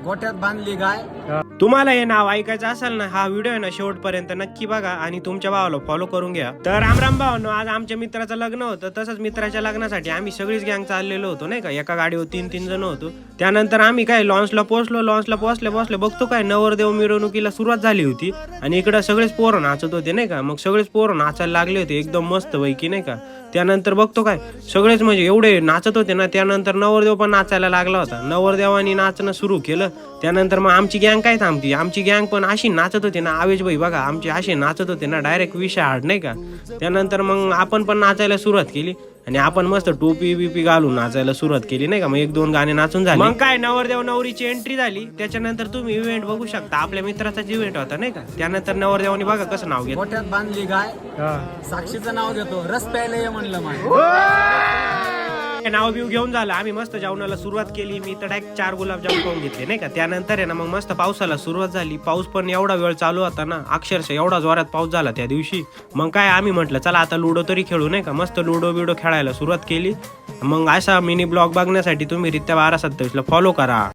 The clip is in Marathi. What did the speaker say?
गोट्यात बांधली गाय. तुम्हाला हे नाव ऐकायचं असेल ना, हा व्हिडिओ आहे ना शेवटपर्यंत नक्की बघा आणि तुमच्या भावाला फॉलो करून घ्या. तर राम भावांनो, आज आमच्या मित्राचं लग्न होतं. तसंच मित्राच्या लग्नासाठी आम्ही सगळीच गँग चाललेलो होतो नाही का. एका गाडीवर 3-3 जण होतो. त्यानंतर आम्ही काय लॉन्चला पोहोचलो. लॉन्चला पोहोचले बघतो काय नवरदेव मिरवणुकीला सुरुवात झाली होती आणि इकडं सगळेच पोरं नाचत होते नाही का. मग सगळेच पोरं नाचायला लागले होते एकदम मस्त पैकी नाही का. त्यानंतर बघतो काय सगळेच म्हणजे एवढे नाचत होते ना. त्यानंतर नवरदेव पण नाचायला लागला होता. नवरदेवानी नाचणं सुरू केलं. त्यानंतर मग आमची गँग काय थांबती, आमची गँग पण अशी नाचत होती ना. आवेश भाई बघा आमचे असे नाचत होते ना डायरेक्ट विषय हाड नाही का. त्यानंतर मग आपण पण नाचायला सुरुवात केली आणि आपण मस्त टोपी बिपी घालून नाचायला सुरुवात केली नाही का. मग 1-2 गाणे नाचून झाले. मग काय नवरदेव नवरीची एंट्री झाली. त्याच्यानंतर तुम्ही इव्हेंट बघू शकता. आपल्या मित्राचाच इव्हेंट होता नाही का. त्यानंतर नवरदेवानी बघा कसं नाव घेतलं. गोट्यात बांधली गाय. साक्षीचं नाव घेतो. रस प्यायला ये म्हणलं माझं. नाव बिव घेऊन झालं. आम्ही मस्त जेवणाला सुरुवात केली. मी तर डायरेक्ट 4 गुलाबजाम खाऊन घेतले नाही का. त्यानंतर आहे ना मग मस्त पावसाला सुरुवात झाली. पाऊस पण एवढा वेळ चालू होता ना, अक्षरशः एवढा जोरात पाऊस झाला त्या दिवशी. मग काय आम्ही म्हटलं चला आता लुडो तरी खेळू नाही का. मस्त लुडो बिडो खेळायला सुरुवात केली. मग असा मिनी ब्लॉग बघण्यासाठी तुम्ही रित्या 1227 ला फॉलो करा.